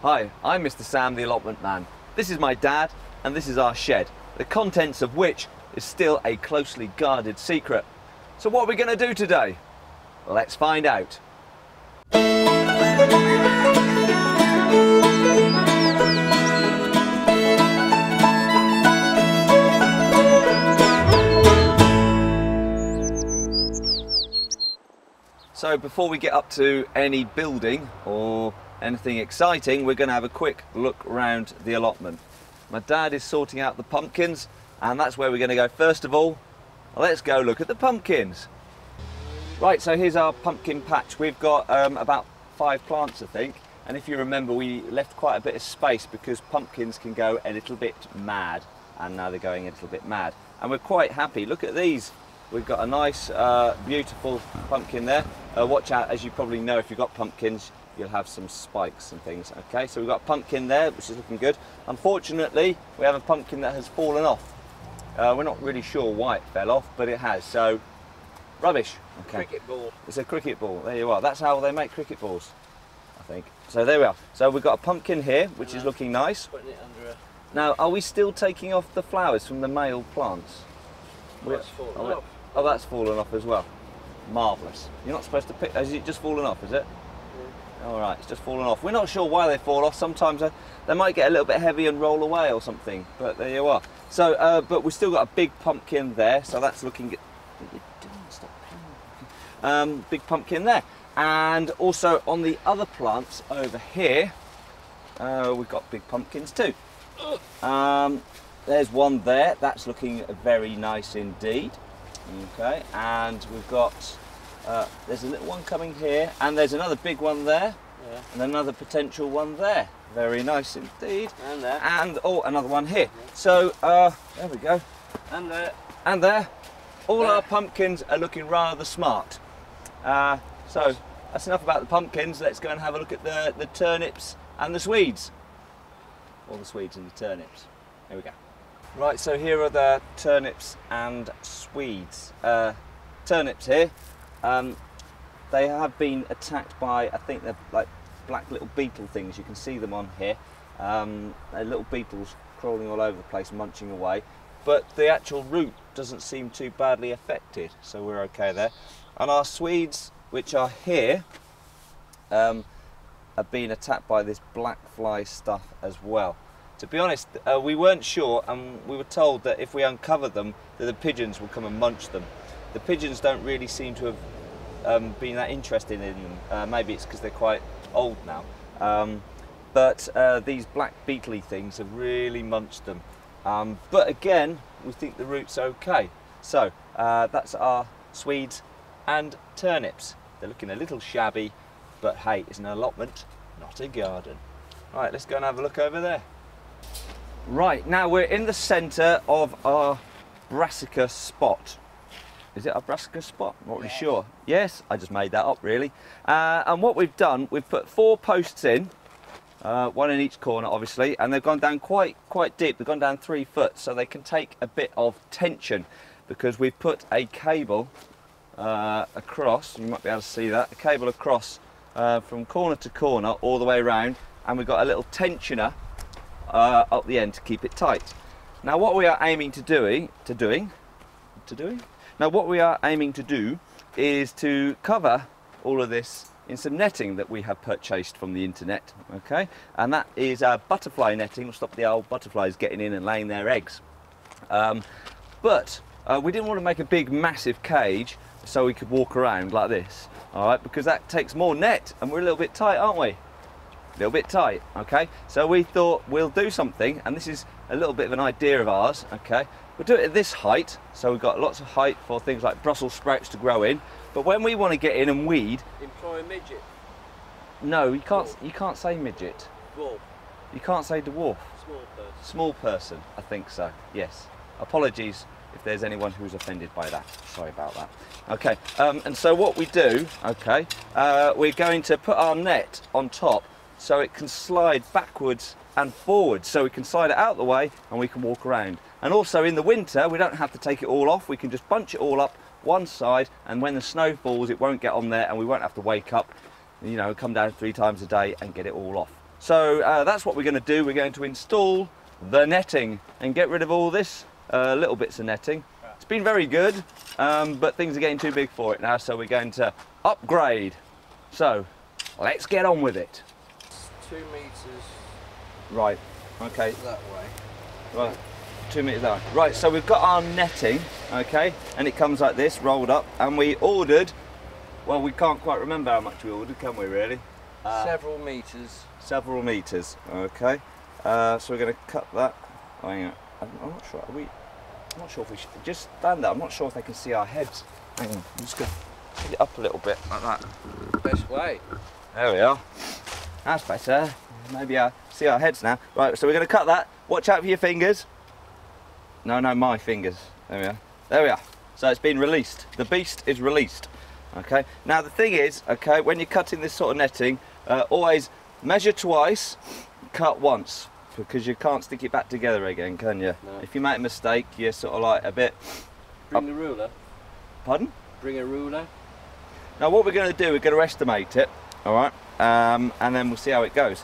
Hi, I'm Mr. Sam, the allotment man. This is my dad, and this is our shed, the contents of which is still a closely guarded secret. So what are we going to do today? Let's find out. So before we get up to any building or anything exciting, we're going to have a quick look around the allotment. My dad is sorting out the pumpkins, and that's where we're going to go first of all. Let's go look at the pumpkins. Right, so here's our pumpkin patch. We've got about 5 plants, I think, and if you remember, we left quite a bit of space because pumpkins can go a little bit mad, and now they're going a little bit mad, and we're quite happy. Look at these. We've got a nice beautiful pumpkin there. Watch out, as you probably know, if you've got pumpkins, you'll have some spikes and things. Okay, so we've got a pumpkin there, which is looking good. Unfortunately, we have a pumpkin that has fallen off. We're not really sure why it fell off, but it has, so rubbish. Okay. Cricket ball. It's a cricket ball, there you are. That's how they make cricket balls, I think. So there we are. So we've got a pumpkin here, which is looking nice. Putting it under a... Now, are we still taking off the flowers from the male plants? That's fallen off. Oh, that's fallen off as well. Marvellous. You're not supposed to pick... Has it just fallen off, is it? Yeah. All right, it's just fallen off. We're not sure why they fall off. Sometimes they might get a little bit heavy and roll away or something, but there you are. So, but we've still got a big pumpkin there, so that's looking good. Stop. Big pumpkin there. And also on the other plants over here, we've got big pumpkins too. There's one there, that's looking very nice indeed. Okay, and we've got, there's a little one coming here, and there's another big one there, yeah, and another potential one there. Very nice indeed. And there. And, oh, another one here. Yeah. So, there we go. And there. And there. All our pumpkins are looking rather smart. So, that's enough about the pumpkins. Let's go and have a look at the turnips and the swedes. All the swedes and the turnips. There we go. Right, so here are the turnips and swedes. Turnips here, they have been attacked by, I think they're like black little beetle things. You can see them on here. They're little beetles crawling all over the place, munching away. But the actual root doesn't seem too badly affected, so we're okay there. And our swedes, which are here, have been attacked by this black fly stuff as well. To be honest, we weren't sure, and we were told that if we uncover them, that the pigeons will come and munch them. The pigeons don't really seem to have been that interested in them. Maybe it's because they're quite old now. But these black beetly things have really munched them. But again, we think the root's okay. So that's our swedes and turnips. They're looking a little shabby, but hey, it's an allotment, not a garden. Right, let's go and have a look over there. Right, now we're in the centre of our brassica spot. Is it a brassica spot? I'm not really sure. Yes, I just made that up really. And what we've done, we've put 4 posts in, one in each corner obviously, and they've gone down quite deep. They've gone down 3 foot, so they can take a bit of tension because we've put a cable across. You might be able to see that, a cable across from corner to corner all the way around, and we've got a little tensioner up the end to keep it tight. Now what we are aiming to do is to cover all of this in some netting that we have purchased from the internet, okay? And that is butterfly netting. Will stop the old butterflies getting in and laying their eggs. But we didn't want to make a big massive cage so we could walk around like this, all right, because that takes more net, and we're a little bit tight, aren't we? A little bit tight, okay? So we thought we'll do something, and this is a little bit of an idea of ours, okay? We'll do it at this height, so we've got lots of height for things like Brussels sprouts to grow in, but when we want to get in and weed... Employ a midget? No, you can't say midget. Dwarf? You can't say dwarf. Small person? Small person, I think so, yes. Apologies if there's anyone who's offended by that. Sorry about that. Okay, and so what we do, okay, we're going to put our net on top so it can slide backwards and forwards, so we can slide it out the way and we can walk around. And also in the winter we don't have to take it all off, we can just bunch it all up one side, and when the snow falls it won't get on there and we won't have to wake up, you know, come down 3 times a day and get it all off. So that's what we're going to do. We're going to install the netting and get rid of all this little bits of netting. It's been very good, but things are getting too big for it now, so we're going to upgrade. So let's get on with it. 2 meters. Right, okay. That way. Right, 2 meters that way. Right, so we've got our netting, okay, and it comes like this, rolled up, and we ordered, well, we can't quite remember how much we ordered, can we really? Several meters. Several meters, okay. So we're going to cut that. Oh, hang on. I'm not sure. I'm not sure if we should just stand there. I'm not sure if they can see our heads. Hang on. I'm just going to put it up a little bit like that. Best way. There we are. That's better. Maybe I see our heads now. Right. So we're going to cut that. Watch out for your fingers. No, my fingers. There we are. There we are. So it's been released. The beast is released. Okay. Now the thing is, okay, when you're cutting this sort of netting, always measure twice, cut once, because you can't stick it back together again, can you? No. If you make a mistake, you're sort of like a bit... Bring the ruler. Pardon? Bring a ruler. Now what we're going to do, we're going to estimate it, all right, and then we'll see how it goes.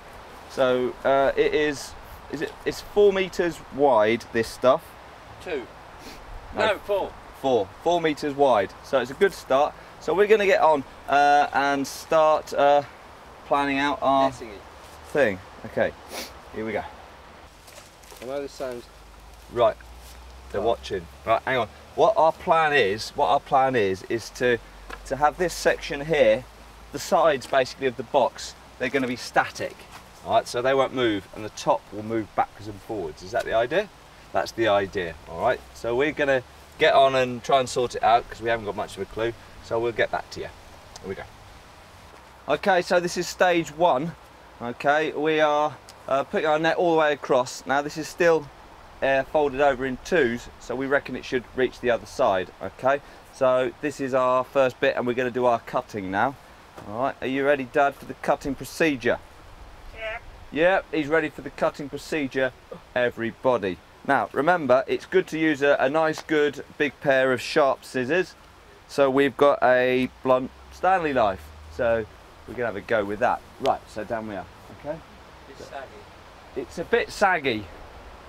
So it's 4 meters wide, this stuff. 2. No, 4. 4 meters wide, so it's a good start. So we're going to get on and start planning out our thing. Okay, here we go. I know this sounds... Right, they're watching. Right, hang on. What our plan is to have this section here, the sides basically of the box, they're going to be static. All right, so they won't move, and the top will move backwards and forwards. Is that the idea? That's the idea. All right. So we're going to get on and try and sort it out because we haven't got much of a clue. So we'll get back to you. Here we go. Okay, so this is stage 1. Okay, we are putting our net all the way across. Now this is still folded over in 2s, so we reckon it should reach the other side. Okay, so this is our first bit, and we're going to do our cutting now. All right, are you ready, Dad, for the cutting procedure? Yeah. Yeah, he's ready for the cutting procedure, everybody. Now remember, it's good to use a nice, good, big pair of sharp scissors. So we've got a blunt Stanley knife, so we're going to have a go with that. Right, so down we are, okay? It's saggy. It's a bit saggy,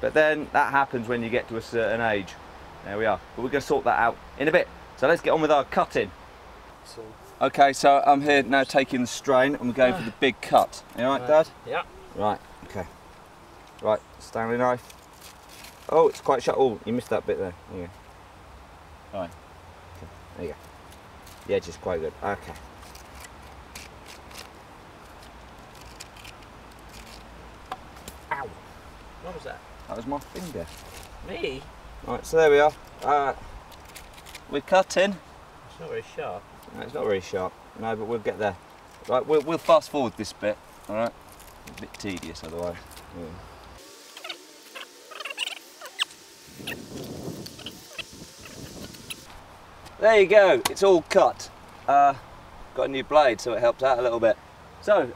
but then that happens when you get to a certain age. There we are, but we're going to sort that out in a bit. So let's get on with our cutting. Okay, so I'm here now taking the strain, and we're going for the big cut. You all right, Dad? Yeah. Right, okay. Right, Stanley knife. Oh, it's quite sharp. Oh, you missed that bit there. There you go. Right. Okay. There you go. The edge is quite good. Okay. Ow. What was that? That was my finger. Me? Right, so there we are. We're cutting. It's not very sharp. No, it's not very sharp. No, but we'll get there. Right, we'll fast forward this bit. All right. It's a bit tedious otherwise. Yeah. There you go, it's all cut. Got a new blade, so it helps out a little bit. So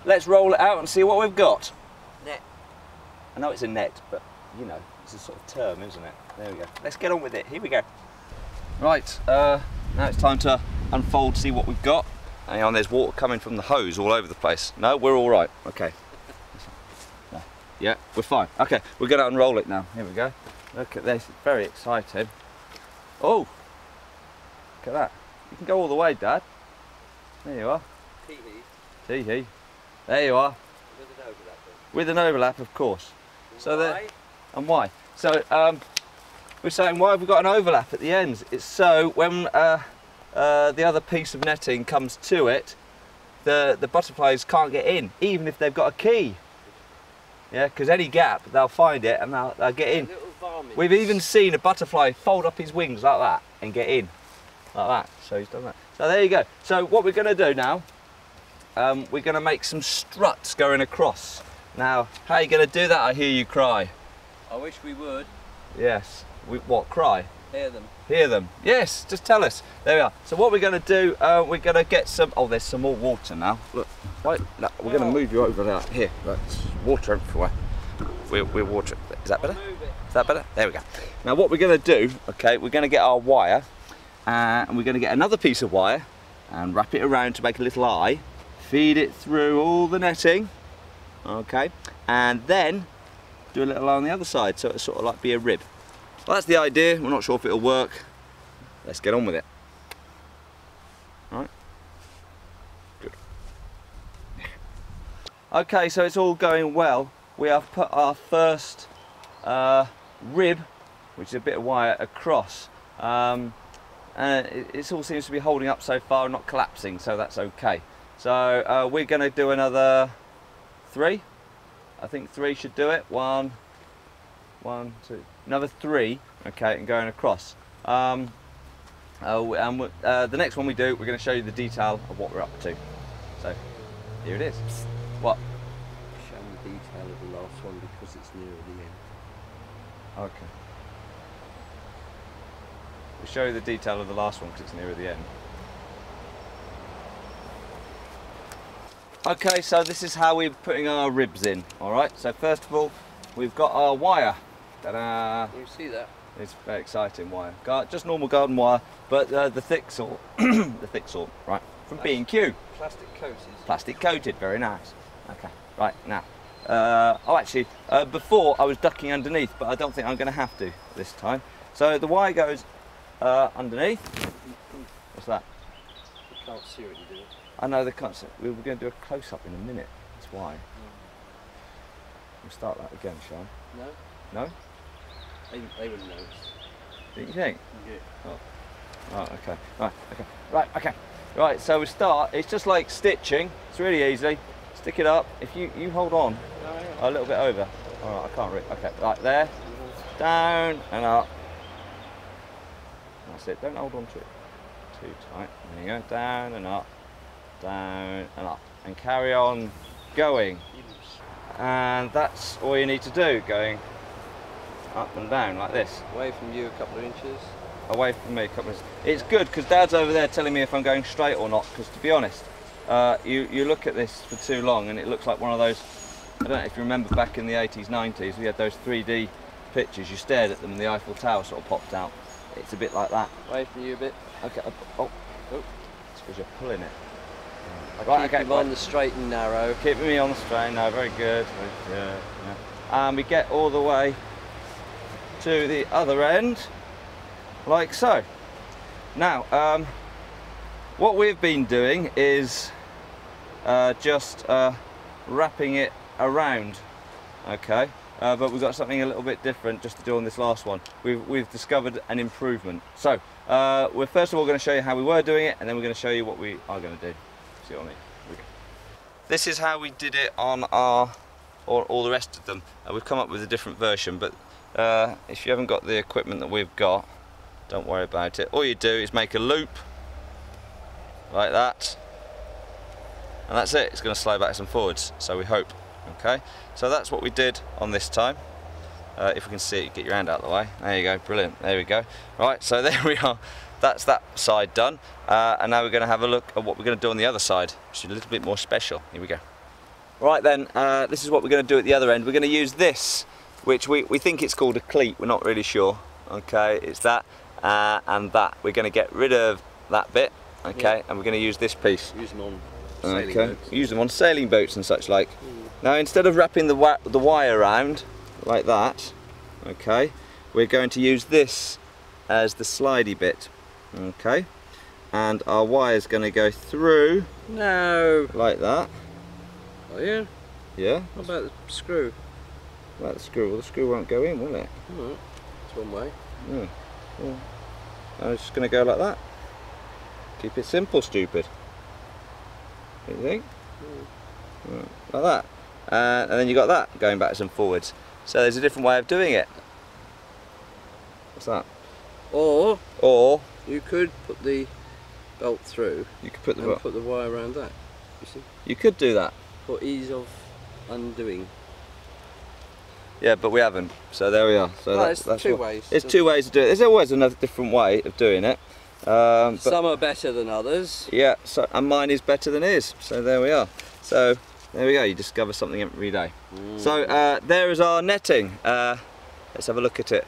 let's roll it out and see what we've got. Net. I know it's a net, but you know, it's a sort of term, isn't it? There we go. Let's get on with it. Here we go. Right, now it's time to unfold, see what we've got. Hang on, there's water coming from the hose all over the place. No, we're all right. Okay. No. Yeah, we're fine. Okay, we're going to unroll it now. Here we go. Look at this, it's very exciting. Oh, look at that. You can go all the way, Dad. There you are. Tee-hee. There you are. With an overlap. With an overlap, of course. So why? there. And why? So we're saying why have we got an overlap at the ends? It's so when the other piece of netting comes to it, the butterflies can't get in, even if they've got a key. Yeah, because any gap, they'll find it and they'll get in. We've even seen a butterfly fold up his wings like that and get in, like that. So he's done that. So there you go. So what we're going to do now, we're going to make some struts going across. Now, how are you going to do that? I hear you cry. I wish we would. Yes. What, cry? Hear them. Hear them. Yes, just tell us. There we are. So what we're going to do, we're going to get some, oh, there's some more water now. Look, right, look, we're going to move you over there. Here, look, there's water everywhere. We're water. Is that better? Is that better? There we go. Now what we're going to do, okay, we're going to get our wire, and we're going to get another piece of wire and wrap it around to make a little eye, feed it through all the netting, Okay, and then do a little on the other side, so it'll sort of like be a rib. Well, that's the idea. We're not sure if it'll work. Let's get on with it. All right. Good. Okay, so it's all going well. We have put our first rib, which is a bit of wire, across. And it all seems to be holding up so far, not collapsing, so that's okay. So we're going to do another 3. I think 3 should do it. 1, 2, another 3. Okay, and going across. And the next one we do, we're going to show you the detail of what we're up to. So here it is. What? Show them the detail of the last one because it's near the end. Okay. We'll show you the detail of the last one because it's nearer the end. Okay, so this is how we're putting our ribs in. Alright, so first of all, we've got our wire. Ta-da! You see that? It's very exciting wire. Just normal garden wire, but the thick sort. The thick sort, right, from B&Q. Plastic coated. Plastic coated, very nice. Okay, right, now. Actually, before I was ducking underneath, but I don't think I'm going to have to this time. So the wire goes underneath. What's that? You can't see it, you do it. I know they can't see. We were going to do a close-up in a minute. That's why. We'll start that again, shall I? No? No? They wouldn't know. Don't you think? Yeah. Oh. Right, okay. Right, okay. Right, okay. Right, so we start. It's just like stitching. It's really easy. Stick it up. If you hold on a little bit over. All right, I can't read. Okay, right there. Down and up. That's it. Don't hold on to it too tight. There you go. Down and up. Down and up. And carry on going. And that's all you need to do. Going up and down like this. Away from you a couple of inches. Away from me a couple of inches. It's good because Dad's over there telling me if I'm going straight or not, because to be honest, you look at this for too long and it looks like one of those, I don't know if you remember back in the 80s, 90s, we had those 3D pictures, you stared at them and the Eiffel Tower sort of popped out. It's a bit like that. Away from you a bit. Okay, oh, it's because you're pulling it. Right, keep on the straight and narrow. Keeping me on the straight and narrow, very good. Yeah. And we get all the way to the other end, like so. Now, what we've been doing is just wrapping it around, okay? But we've got something a little bit different just to do on this last one. We've discovered an improvement. So, we're first of all going to show you how we were doing it, and then we're going to show you what we are going to do. See what I mean? This is how we did it on all the rest of them. We've come up with a different version, but if you haven't got the equipment that we've got, don't worry about it. All you do is make a loop like that, and that's it. It's going to slide backwards and forwards, so we hope. Okay, so that's what we did on this time. If we can see it, get your hand out of the way. There you go, brilliant. There we go. Right, so there we are. That's that side done, and now we're going to have a look at what we're going to do on the other side, which is a little bit more special. Here we go. Right then, this is what we're going to do at the other end. We're going to use this, which we think it's called a cleat. We're not really sure. Okay, it's that and that. We're going to get rid of that bit. Okay, and we're going to use this piece. Use them on sailing boats. Use them on sailing boats and such like. Now, instead of wrapping the wire around like that, okay, we're going to use this as the slidey bit. Okay, and our wire is going to go through. No. Like that. Oh yeah? Yeah. What about the screw? Well, the screw. Well, the screw won't go in, will it? Alright. It's one way. Yeah. Well, I'm just going to go like that. Keep it simple, stupid. What do you think? Right, like that. And then you got that going backwards and forwards. So there's a different way of doing it. What's that? Or You could put the belt through. You could put the and put the wire around that. You see? You could do that. For ease of undoing. Yeah, but we haven't. So there we are. So that's two ways. There's two ways to do it. There's always another different way of doing it. But some are better than others. Yeah. So and mine is better than his. So there we are. So there we go. You discover something every day. So there is our netting. Let's have a look at it.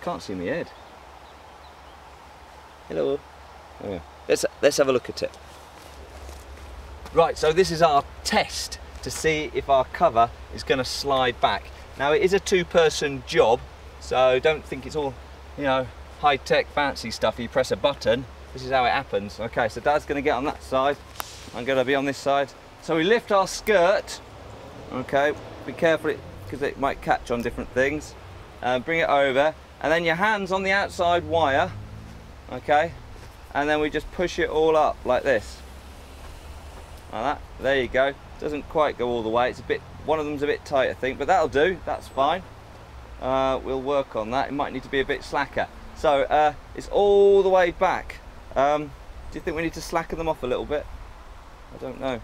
Can't see my head. Hello. Oh, yeah. Let's have a look at it. Right, so this is our test. to see if our cover is going to slide back. Now it is a two-person job, so don't think it's all, you know, high-tech fancy stuff. You press a button, this is how it happens. Okay, so Dad's going to get on that side, I'm going to be on this side. So we lift our skirt, okay, be careful because it might catch on different things. Bring it over, and then your hands on the outside wire, okay, and then we just push it all up like this, like that. There you go. Doesn't quite go all the way, it's a bit, one of them's a bit tight I think, but that'll do, that's fine. We'll work on that. It might need to be a bit slacker. So it's all the way back. Do you think we need to slacken them off a little bit? I don't know.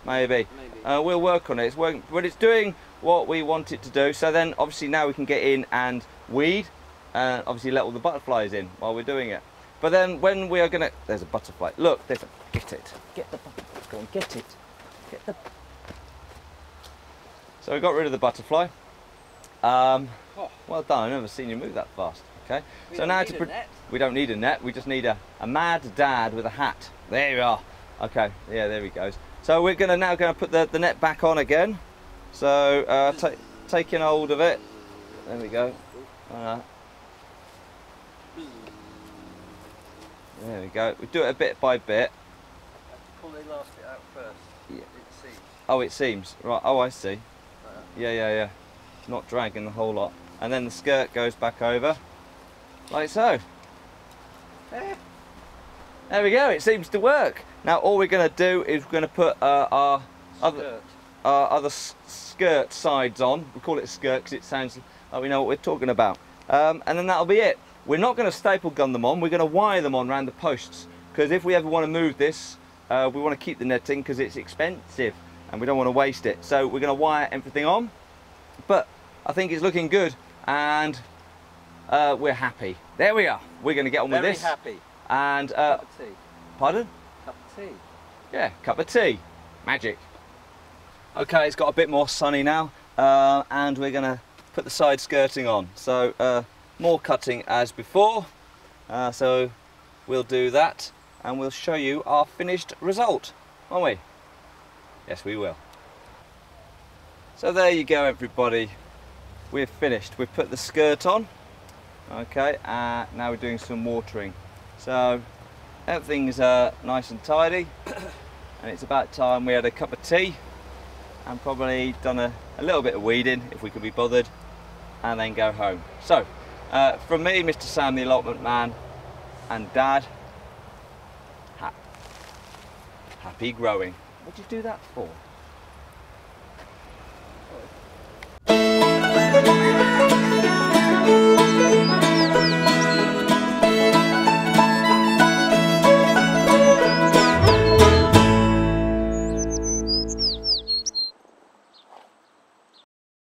Maybe. We'll work on it. It's working, but it's doing what we want it to do. So then obviously now we can get in and weed, and obviously let all the butterflies in while we're doing it. But then when we are gonna, there's a butterfly. Look, there's a, get it. Get the butterfly. Go on, get it. Get the. So we got rid of the butterfly. Well done. I've never seen you move that fast. Okay. So now we don't need a net. We just need a mad dad with a hat. There you are. Okay. Yeah, there he goes. So we're now going to put the net back on again. So taking hold of it. There we go. There we go. We do it a bit by bit. Pull the last bit out first. Yeah. It seems. Oh, it seems. Right. Oh, I see. Yeah. Not dragging the whole lot. And then the skirt goes back over, like so. There we go. It seems to work. Now all we're going to do is we're going to put our other skirt sides on. We call it a skirt because it sounds like we know what we're talking about. And then that'll be it. We're not going to staple gun them on. We're going to wire them on around the posts, because if we ever want to move this, we want to keep the netting because it's expensive and we don't want to waste it. So we're going to wire everything on. But I think it's looking good, and we're happy. There we are. We're going to get on with this. Very happy. And cup of tea. Pardon? Cup of tea. Yeah, cup of tea. Magic. Okay, it's got a bit more sunny now, and we're going to put the side skirting on. So more cutting as before. So we'll do that, and we'll show you our finished result, won't we? Yes, we will. So there you go, everybody. We're finished. We've put the skirt on. Okay, now we're doing some watering. So everything's nice and tidy, and it's about time we had a cup of tea and probably done a little bit of weeding if we could be bothered, and then go home. So from me, Mr. Sam the allotment man, and Dad, happy growing. What'd you do that for?